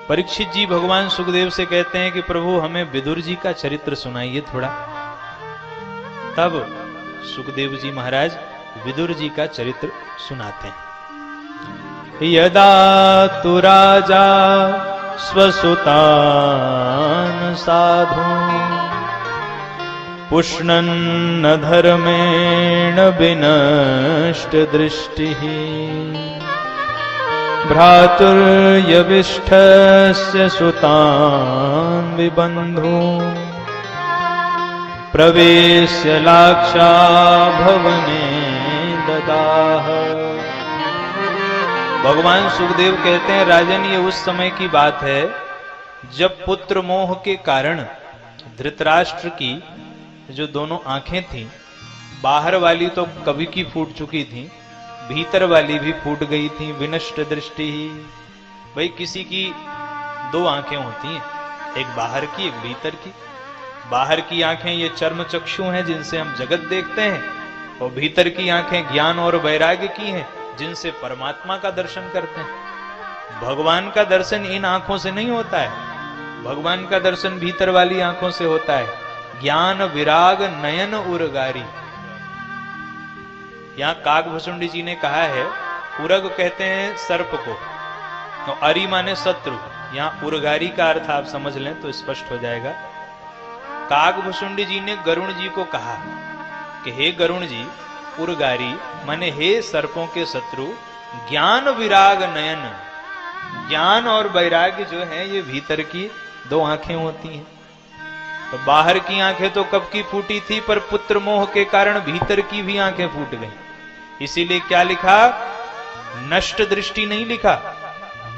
परीक्षित जी भगवान सुखदेव से कहते हैं कि प्रभु हमें विदुर जी का चरित्र सुनाइए थोड़ा। तब सुखदेव जी महाराज विदुर जी का चरित्र सुनाते हैं। यदा तु राजा स्वसुतान साधु पुष्णन्न धर्मेण विनष्ट दृष्टिः भ्रातुर्यविष्ठस्य सुतान् विबन्धु प्रवेश्य लाक्षा भवने ददाह। भगवान सुखदेव कहते हैं राजन ये उस समय की बात है जब पुत्र मोह के कारण धृतराष्ट्र की जो दोनों आंखें थीं, बाहर वाली तो कभी की फूट चुकी थीं, भीतर वाली भी फूट गई थी। विनष्ट दृष्टि ही, भाई किसी की दो आंखें होती हैं, एक बाहर की एक भीतर की। बाहर की आंखें ये चर्म चक्षु हैं जिनसे हम जगत देखते हैं, और भीतर की आंखें ज्ञान और वैराग्य की हैं जिनसे परमात्मा का दर्शन करते हैं। भगवान का दर्शन इन आंखों से नहीं होता है, भगवान का दर्शन भीतर वाली आंखों से होता है। ज्ञान विराग नयन उर्गारी। यहां काकभुसुंडी जी ने कहा है, उरग कहते हैं सर्प को, तो अरि माने शत्रु। यहां उर्गारी का अर्थ आप समझ लें तो स्पष्ट हो जाएगा। काकभुसुंडी जी ने गरुण जी को कहा कि हे गरुण जी, उर्गारी माने हे सर्पों के शत्रु, ज्ञान विराग नयन, ज्ञान और वैराग्य जो है ये भीतर की दो आंखें होती हैं। तो बाहर की आंखें तो कब की फूटी थी, पर पुत्र मोह के कारण भीतर की भी आंखें फूट गईं। इसीलिए क्या लिखा, नष्ट दृष्टि नहीं लिखा,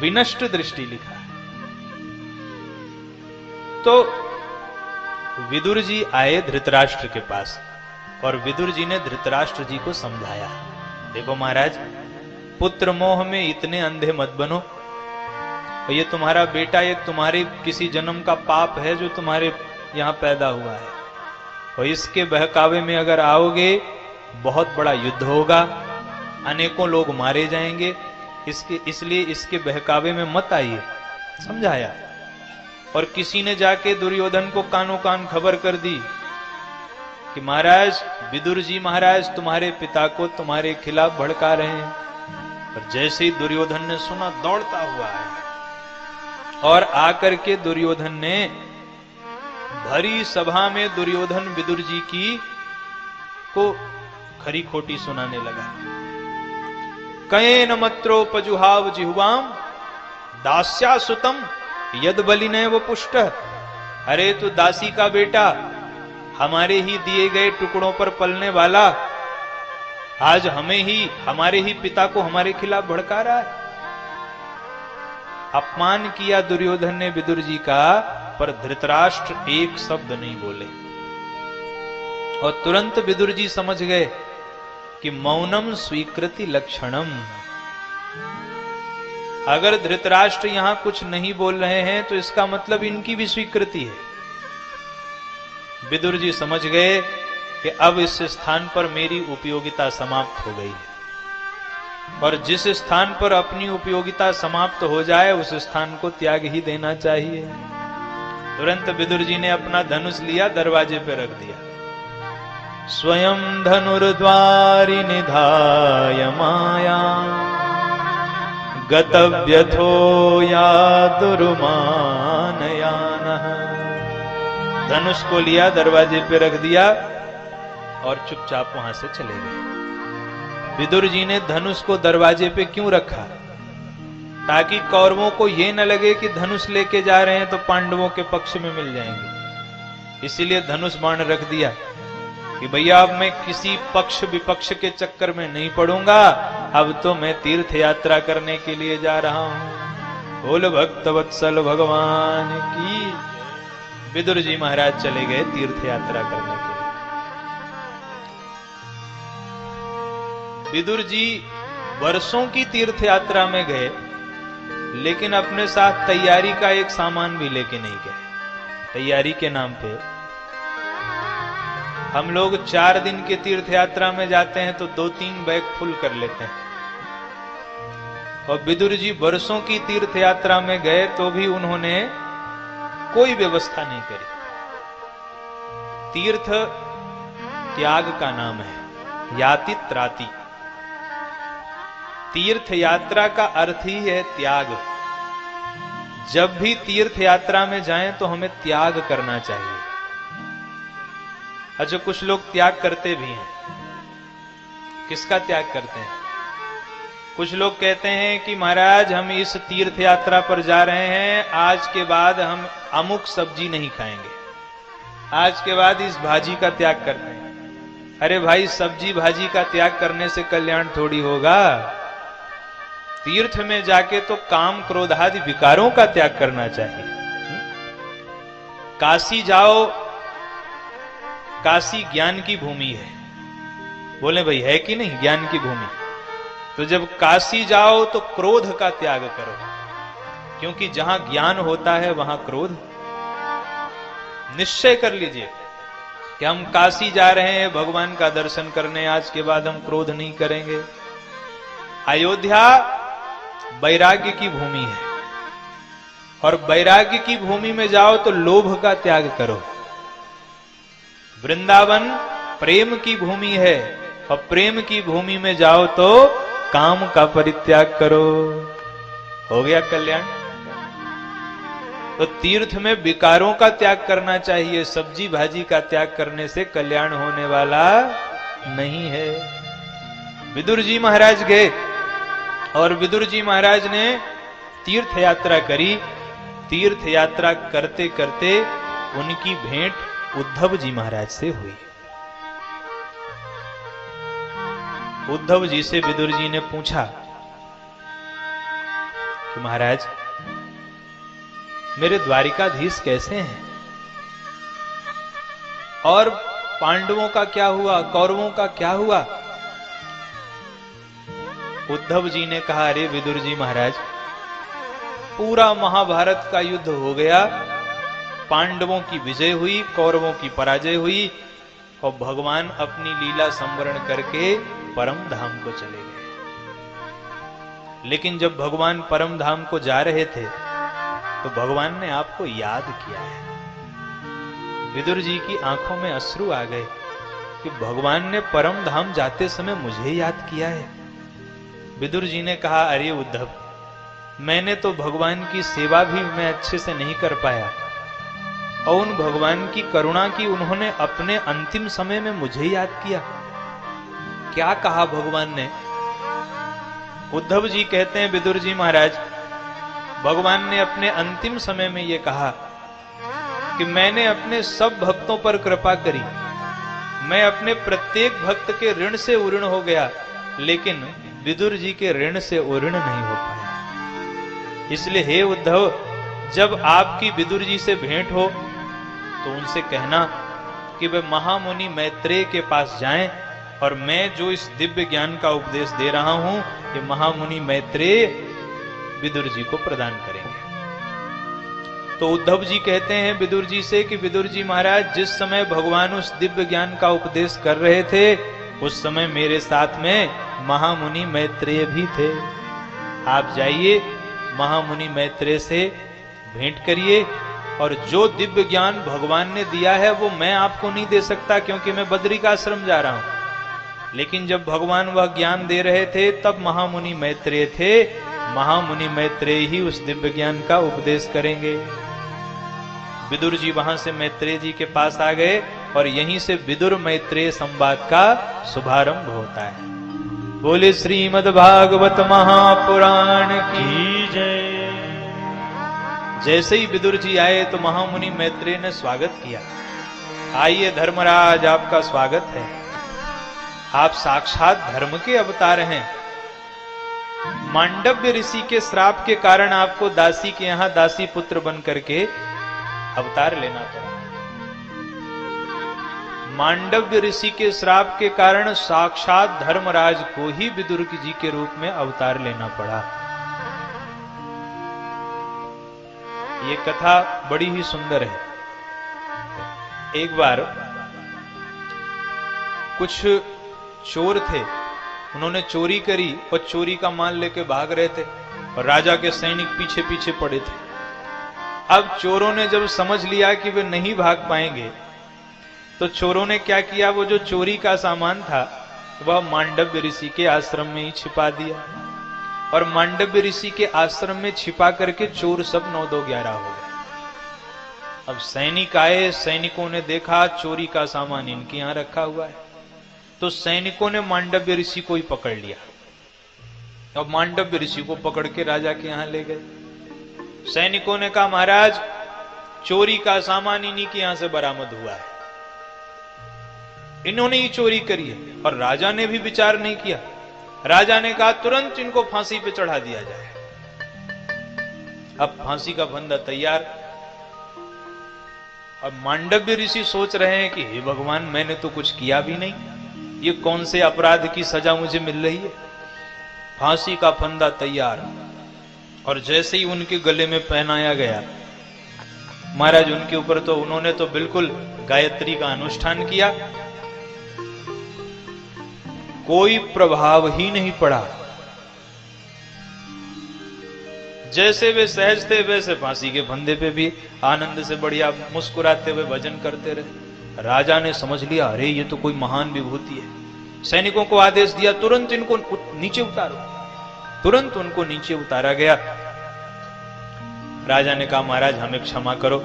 विनष्ट दृष्टि लिखा। तो विदुर जी आए धृतराष्ट्र के पास और विदुर जी ने धृतराष्ट्र जी को समझाया, देखो महाराज, पुत्र मोह में इतने अंधे मत बनो। ये तुम्हारा बेटा एक तुम्हारे किसी जन्म का पाप है जो तुम्हारे यहां पैदा हुआ है, और इसके बहकावे में अगर आओगे बहुत बड़ा युद्ध होगा, अनेकों लोग मारे जाएंगे, इसलिए इसके बहकावे में मत आइए। समझाया। और किसी ने जाके दुर्योधन को कानों कान खबर कर दी कि महाराज विदुर जी महाराज तुम्हारे पिता को तुम्हारे खिलाफ भड़का रहे हैं। और जैसे ही दुर्योधन ने सुना दौड़ता हुआ है और आकर के दुर्योधन ने भरी सभा में दुर्योधन विदुर जी की को खरी खोटी सुनाने लगा। कयेन मत्रोपजुहाव जिह्वाम दास्यासुतम यद बलिने वो पुष्ट। अरे तू दासी का बेटा, हमारे ही दिए गए टुकड़ों पर पलने वाला, आज हमारे ही पिता को हमारे खिलाफ भड़का रहा है। अपमान किया दुर्योधन ने विदुर जी का, पर धृतराष्ट्र एक शब्द नहीं बोले। और तुरंत विदुर जी समझ गए कि मौनम स्वीकृति लक्षणम। अगर धृतराष्ट्र यहां कुछ नहीं बोल रहे हैं तो इसका मतलब इनकी भी स्वीकृति है। विदुर जी समझ गए कि अब इस स्थान पर मेरी उपयोगिता समाप्त हो गई है, और जिस स्थान पर अपनी उपयोगिता समाप्त हो जाए उस स्थान को त्याग ही देना चाहिए। तुरंत विदुर जी ने अपना धनुष लिया, दरवाजे पे रख दिया। स्वयं धनुर्द्वारि निधाय माया गतव्यथो या दुर्मानयानः। धनुष को लिया, दरवाजे पे रख दिया और चुपचाप वहां से चले गए। विदुर जी ने धनुष को दरवाजे पे क्यों रखा? ताकि कौरवों को यह न लगे कि धनुष लेके जा रहे हैं तो पांडवों के पक्ष में मिल जाएंगे। इसीलिए धनुष बाण रख दिया कि भैया अब मैं किसी पक्ष विपक्ष के चक्कर में नहीं पड़ूंगा, अब तो मैं तीर्थ यात्रा करने के लिए जा रहा हूं। बोल भक्त वत्सल भगवान की। विदुर जी महाराज चले गए तीर्थ यात्रा करने के लिए। विदुर जी वर्षों की तीर्थ यात्रा में गए, लेकिन अपने साथ तैयारी का एक सामान भी लेके नहीं गए। तैयारी के नाम पे हम लोग 4 दिन के तीर्थ यात्रा में जाते हैं तो 2-3 बैग फुल कर लेते हैं। और विदुर जी वर्षों की तीर्थ यात्रा में गए तो भी उन्होंने कोई व्यवस्था नहीं करी। तीर्थ त्याग का नाम है, याति त्राति। तीर्थ यात्रा का अर्थ ही है त्याग। जब भी तीर्थ यात्रा में जाएं तो हमें त्याग करना चाहिए। अच्छा, कुछ लोग त्याग करते भी हैं। किसका त्याग करते हैं? कुछ लोग कहते हैं कि महाराज हम इस तीर्थ यात्रा पर जा रहे हैं, आज के बाद हम अमुक सब्जी नहीं खाएंगे, आज के बाद इस भाजी का त्याग करते हैं। अरे भाई, सब्जी भाजी का त्याग करने से कल्याण थोड़ी होगा। तीर्थ में जाके तो काम क्रोध आदि विकारों का त्याग करना चाहिए। काशी जाओ, काशी ज्ञान की भूमि है। बोले भाई है कि नहीं ज्ञान की भूमि? तो जब काशी जाओ तो क्रोध का त्याग करो, क्योंकि जहां ज्ञान होता है वहां क्रोध। निश्चय कर लीजिए कि हम काशी जा रहे हैं भगवान का दर्शन करने, आज के बाद हम क्रोध नहीं करेंगे। अयोध्या वैराग्य की भूमि है, और वैराग्य की भूमि में जाओ तो लोभ का त्याग करो। वृंदावन प्रेम की भूमि है, और प्रेम की भूमि में जाओ तो काम का परित्याग करो। हो गया कल्याण। तो तीर्थ में विकारों का त्याग करना चाहिए, सब्जी भाजी का त्याग करने से कल्याण होने वाला नहीं है। विदुर जी महाराज गए, और विदुर जी महाराज ने तीर्थ यात्रा करी। तीर्थ यात्रा करते करते उनकी भेंट उद्धव जी महाराज से हुई। उद्धव जी से विदुर जी ने पूछा कि महाराज मेरे द्वारिकाधीश कैसे हैं, और पांडवों का क्या हुआ, कौरवों का क्या हुआ? उद्धव जी ने कहा, अरे विदुर जी महाराज, पूरा महाभारत का युद्ध हो गया, पांडवों की विजय हुई, कौरवों की पराजय हुई, और भगवान अपनी लीला संवरण करके परम धाम को चले गए। लेकिन जब भगवान परम धाम को जा रहे थे तो भगवान ने आपको याद किया है। विदुर जी की आंखों में अश्रु आ गए कि भगवान ने परम धाम जाते समय मुझे याद किया है। विदुर जी ने कहा, अरे उद्धव, मैंने तो भगवान की सेवा भी मैं अच्छे से नहीं कर पाया, और उन भगवान की करुणा की उन्होंने अपने अंतिम समय में मुझे याद किया। क्या कहा भगवान ने? उद्धव जी कहते हैं, विदुर जी महाराज, भगवान ने अपने अंतिम समय में यह कहा कि मैंने अपने सब भक्तों पर कृपा करी, मैं अपने प्रत्येक भक्त के ऋण से उऋण हो गया, लेकिन विदुर जी के ऋण से उऋण नहीं हो पाया। इसलिए हे उद्धव, जब आपकी विदुर जी से भेंट हो तो उनसे कहना कि वे महामुनि मैत्रेय के पास जाएं, और मैं जो इस दिव्य ज्ञान का उपदेश दे रहा हूं, ये महामुनि मैत्रेय विदुर जी को प्रदान करेंगे। तो उद्धव जी कहते हैं विदुर जी से कि विदुर जी महाराज, जिस समय भगवान उस दिव्य ज्ञान का उपदेश कर रहे थे, उस समय मेरे साथ में महामुनि मैत्रेय भी थे। आप जाइए, महामुनि मैत्रेय से भेंट करिए, और जो दिव्य ज्ञान भगवान ने दिया है वो मैं आपको नहीं दे सकता, क्योंकि मैं बद्री का आश्रम जा रहा हूं। लेकिन जब भगवान वह ज्ञान दे रहे थे तब महामुनि मैत्रेय थे, महामुनि मैत्रेय ही उस दिव्य ज्ञान का उपदेश करेंगे। विदुर जी वहां से मैत्रेय जी के पास आ गए, और यहीं से विदुर मैत्रेय संवाद का शुभारंभ होता है। बोले श्रीमद् भागवत महापुराण की जय। जैसे ही विदुर जी आए तो महामुनि मैत्रेय ने स्वागत किया। आइए धर्मराज, आपका स्वागत है, आप साक्षात धर्म के अवतार हैं। मांडव्य ऋषि के श्राप के कारण आपको दासी के यहां दासी पुत्र बन करके अवतार लेना पड़ा। मांडव्य ऋषि के श्राप के कारण साक्षात धर्मराज को ही विदुर जी के रूप में अवतार लेना पड़ा। ये कथा बड़ी ही सुंदर है। एक बार कुछ चोर थे, उन्होंने चोरी करी और चोरी का माल लेके भाग रहे थे। और राजा के सैनिक पीछे पीछे पड़े थे। अब चोरों ने जब समझ लिया कि वे नहीं भाग पाएंगे, तो चोरों ने क्या किया, वो जो चोरी का सामान था वह मांडव्य ऋषि के आश्रम में ही छिपा दिया, और मांडव्य ऋषि के आश्रम में छिपा करके चोर सब 9 2 11 हो गए। अब सैनिक आए, सैनिकों ने देखा चोरी का सामान इनके यहां रखा हुआ है, तो सैनिकों ने मांडव्य ऋषि को ही पकड़ लिया। अब मांडव्य ऋषि को पकड़ के राजा के यहां ले गए। सैनिकों ने कहा, महाराज चोरी का सामान इन्हीं के यहां से बरामद हुआ है, इन्होंने ही चोरी करी है। और राजा ने भी विचार नहीं किया। राजा ने कहा तुरंत इनको फांसी पे चढ़ा दिया जाए। अब फांसी का फंदा तैयार। अब मांडव्य ऋषि सोच रहे हैं कि हे भगवान, मैंने तो कुछ किया भी नहीं, ये कौन से अपराध की सजा मुझे मिल रही है। फांसी का फंदा तैयार, और जैसे ही उनके गले में पहनाया गया, महाराज उनके ऊपर तो उन्होंने तो बिल्कुल गायत्री का अनुष्ठान किया, कोई प्रभाव ही नहीं पड़ा। जैसे वे सहज थे वैसे फांसी के फंदे पे भी आनंद से बढ़िया मुस्कुराते हुए भजन करते रहे। राजा ने समझ लिया, अरे ये तो कोई महान विभूति है। सैनिकों को आदेश दिया, तुरंत इनको नीचे उतारो। तुरंत उनको नीचे उतारा गया। राजा ने कहा, महाराज हमें क्षमा करो,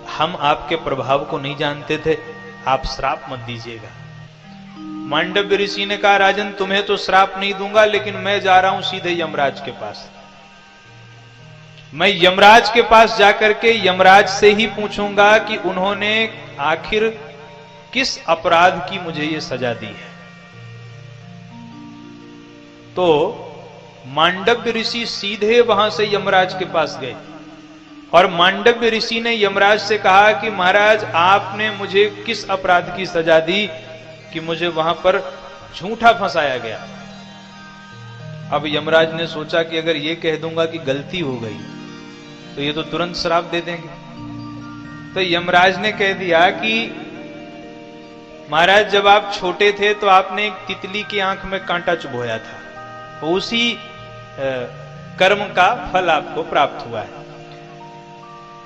हम आपके प्रभाव को नहीं जानते थे, आप श्राप मत दीजिएगा। मांडव्य ऋषि ने कहा, राजन तुम्हें तो श्राप नहीं दूंगा, लेकिन मैं जा रहा हूं सीधे यमराज के पास। मैं यमराज के पास जाकर के यमराज से ही पूछूंगा कि उन्होंने आखिर किस अपराध की मुझे ये सजा दी है। तो मांडव्य ऋषि सीधे वहां से यमराज के पास गए, और मांडव्य ऋषि ने यमराज से कहा कि महाराज आपने मुझे किस अपराध की सजा दी कि मुझे वहां पर झूठा फंसाया गया। अब यमराज ने सोचा कि अगर ये कह दूंगा कि गलती हो गई तो ये तो तुरंत श्राप दे देंगे। तो यमराज ने कह दिया कि महाराज जब आप छोटे थे तो आपने एक तितली की आंख में कांटा चुभोया था, तो उसी कर्म का फल आपको प्राप्त हुआ है।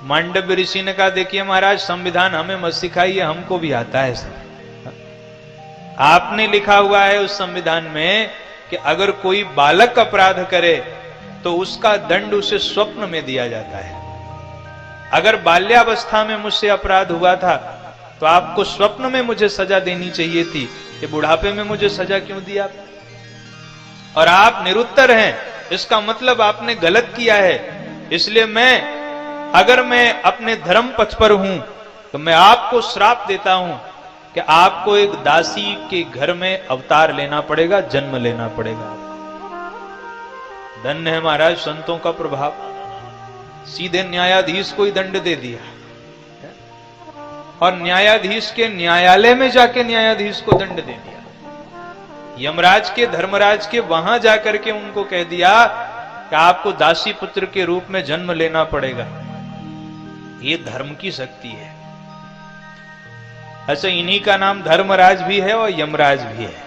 मांडव्य ऋषि ने कहा, देखिए महाराज संविधान हमें मत सिखाइए, हमको भी आता है सब। आपने लिखा हुआ है उस संविधान में कि अगर कोई बालक अपराध करे तो उसका दंड उसे स्वप्न में दिया जाता है। अगर बाल्यावस्था में मुझसे अपराध हुआ था तो आपको स्वप्न में मुझे सजा देनी चाहिए थी, ये बुढ़ापे में मुझे सजा क्यों दिया? और आप निरुत्तर हैं, इसका मतलब आपने गलत किया है। इसलिए अगर मैं अपने धर्म पथ पर हूं तो मैं आपको श्राप देता हूं कि आपको एक दासी के घर में अवतार लेना पड़ेगा, जन्म लेना पड़ेगा। धन्य है महाराज संतों का प्रभाव, सीधे न्यायाधीश को ही दंड दे दिया, और न्यायाधीश के न्यायालय में जाके न्यायाधीश को दंड दे दिया। यमराज के धर्मराज के वहां जाकर के उनको कह दिया कि आपको दासी पुत्र के रूप में जन्म लेना पड़ेगा। ये धर्म की शक्ति है। अच्छा, इन्हीं का नाम धर्मराज भी है और यमराज भी है।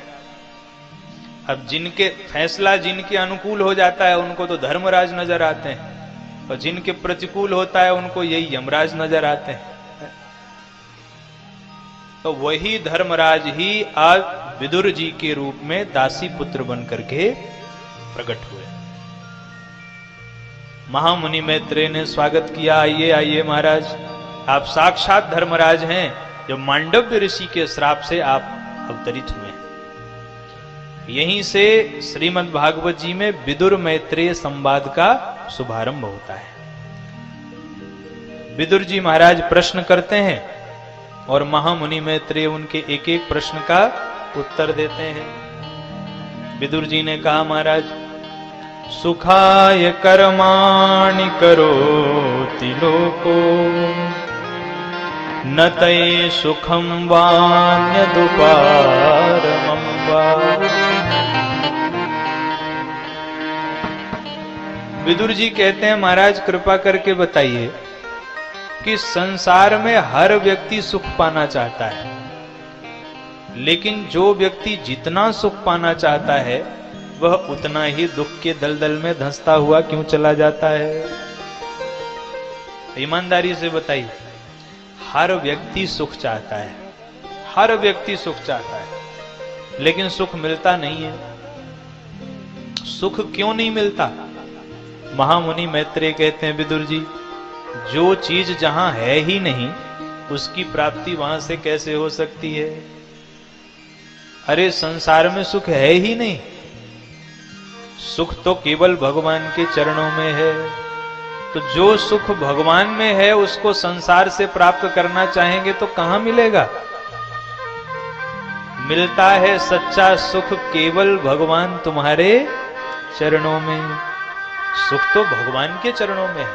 अब जिनके फैसला जिनके अनुकूल हो जाता है उनको तो धर्मराज नजर आते हैं, और जिनके प्रतिकूल होता है उनको यही यमराज नजर आते हैं। तो वही धर्मराज ही आज विदुर जी के रूप में दासी पुत्र बनकर के प्रकट हुए। महामुनि मैत्रेय ने स्वागत किया, आइए आइए महाराज, आप साक्षात धर्मराज हैं, जो मांडव्य ऋषि के श्राप से आप अवतरित हुए। यहीं से श्रीमद् भागवत जी में विदुर मैत्रेय संवाद का शुभारंभ होता है। विदुर जी महाराज प्रश्न करते हैं और महामुनि मैत्रेय उनके एक एक प्रश्न का उत्तर देते हैं। विदुर जी ने कहा, महाराज सुखाय कर्माणि करोति लोको न तये सुखम वान्यदुपारमं वा। विदुर जी कहते हैं, महाराज कृपा करके बताइए कि संसार में हर व्यक्ति सुख पाना चाहता है, लेकिन जो व्यक्ति जितना सुख पाना चाहता है वह उतना ही दुख के दलदल में धंसता हुआ क्यों चला जाता है? ईमानदारी से बताइए। हर व्यक्ति सुख चाहता है, हर व्यक्ति सुख चाहता है, लेकिन सुख मिलता नहीं है। सुख क्यों नहीं मिलता? महामुनि मैत्रेय कहते हैं, विदुर जी, जो चीज जहां है ही नहीं उसकी प्राप्ति वहां से कैसे हो सकती है? अरे संसार में सुख है ही नहीं, सुख तो केवल भगवान के चरणों में है। तो जो सुख भगवान में है उसको संसार से प्राप्त करना चाहेंगे तो कहां मिलेगा? मिलता है सच्चा सुख केवल भगवान तुम्हारे चरणों में। सुख तो भगवान के चरणों में है,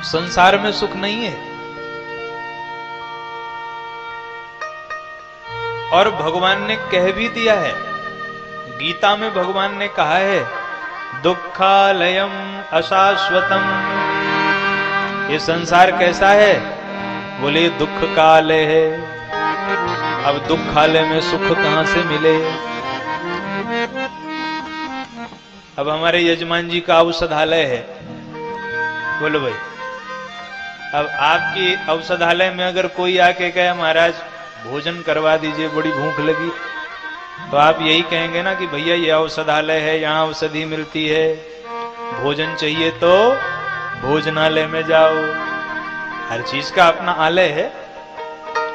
संसार में सुख नहीं है। और भगवान ने कह भी दिया है, गीता में भगवान ने कहा है, दुखालयम अशाश्वतम। ये संसार कैसा है? बोले दुख कालय है। अब दुखालय में सुख कहां से मिले? अब हमारे यजमान जी का औषधालय है, बोलो भाई, अब आपकी औषधालय में अगर कोई आके कहे महाराज भोजन करवा दीजिए, बड़ी भूख लगी, तो आप यही कहेंगे ना कि भैया ये औषधालय है, यहाँ औषधि मिलती है, भोजन चाहिए तो भोजनालय में जाओ। हर चीज का अपना आलय है।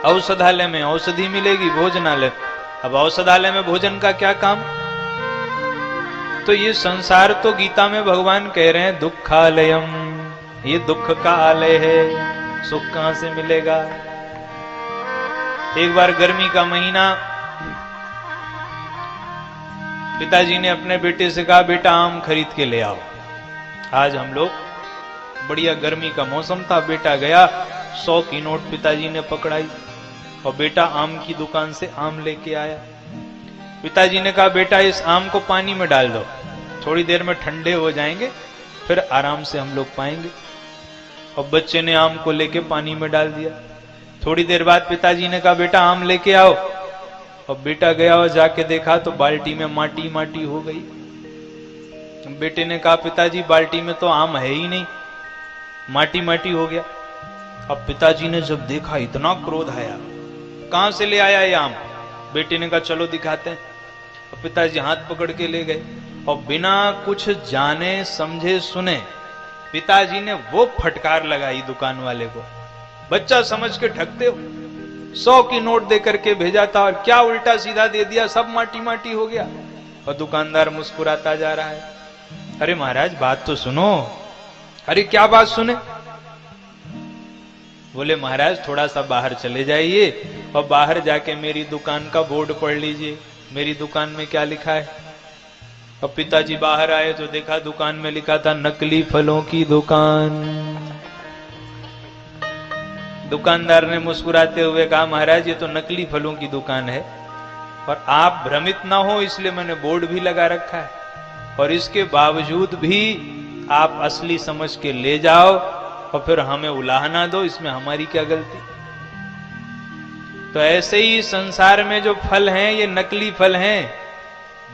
औषधालय में औषधि मिलेगी, भोजनालय। अब औषधालय में भोजन का क्या काम? तो ये संसार तो गीता में भगवान कह रहे हैं दुखालयम, ये दुख का आलय है, सुख कहां से मिलेगा? एक बार गर्मी का महीना, पिताजी ने अपने बेटे से कहा, बेटा आम खरीद के ले आओ। आज हम लोग, बढ़िया गर्मी का मौसम था, बेटा गया, 100 की नोट पिताजी ने पकड़ाई और बेटा आम की दुकान से आम लेके आया। पिताजी ने कहा, बेटा इस आम को पानी में डाल दो, थोड़ी देर में ठंडे हो जाएंगे, फिर आराम से हम लोग पाएंगे। और बच्चे ने आम को लेके पानी में डाल दिया। थोड़ी देर बाद पिताजी ने कहा, बेटा आम लेके आओ। और बेटा गया और जाके देखा तो बाल्टी में माटी माटी हो गई। बेटे ने कहा, पिताजी बाल्टी में तो आम है ही नहीं, माटी माटी हो गया। अब पिताजी ने जब देखा इतना क्रोध आया, कहां से ले आया ये आम? बेटे ने कहा, चलो दिखाते हैं। और पिताजी हाथ पकड़ के ले गए और बिना कुछ जाने समझे सुने पिताजी ने वो फटकार लगाई दुकान वाले को, बच्चा समझ के ठगते हो, 100 की नोट दे करके भेजा था और क्या उल्टा सीधा दे दिया, सब माटी माटी हो गया। और दुकानदार मुस्कुराता जा रहा है। अरे महाराज बात तो सुनो। अरे क्या बात सुने? बोले महाराज थोड़ा सा बाहर चले जाइए और बाहर जाके मेरी दुकान का बोर्ड पढ़ लीजिए, मेरी दुकान में क्या लिखा है। अब पिताजी बाहर आए तो देखा दुकान में लिखा था नकली फलों की दुकान। दुकानदार ने मुस्कुराते हुए कहा, महाराज ये तो नकली फलों की दुकान है और आप भ्रमित ना हो इसलिए मैंने बोर्ड भी लगा रखा है, और इसके बावजूद भी आप असली समझ के ले जाओ और फिर हमें उलाहना दो, इसमें हमारी क्या गलती? तो ऐसे ही संसार में जो फल हैं ये नकली फल हैं,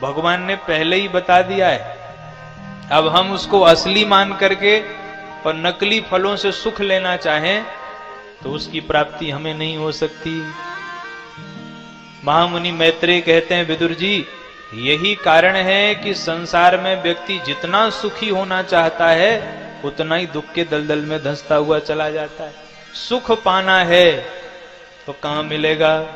भगवान ने पहले ही बता दिया है। अब हम उसको असली मान करके और नकली फलों से सुख लेना चाहें तो उसकी प्राप्ति हमें नहीं हो सकती। महामुनि मैत्रेय कहते हैं, विदुर जी यही कारण है कि संसार में व्यक्ति जितना सुखी होना चाहता है उतना ही दुख के दलदल में धंसता हुआ चला जाता है। सुख पाना है तो कहां मिलेगा?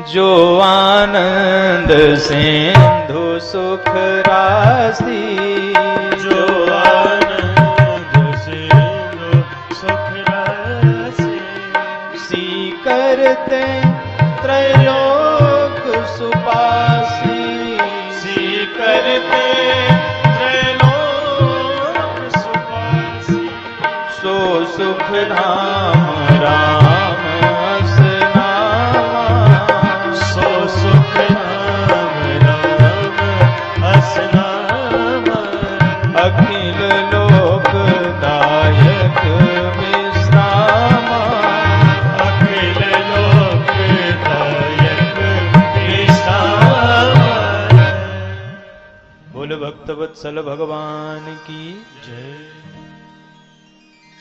जो आनंद सिंधु सुख राशि, जो आनंद सिंधु सुख राशि, सी करते त्रैलोक सुपासी, सी करते त्रैलोक सुपासी, सो सुख धाम राम अखिल लोकदायक विश्रामा, अखिल लोकदायक विश्रामा। वत्सल भगवान की जय।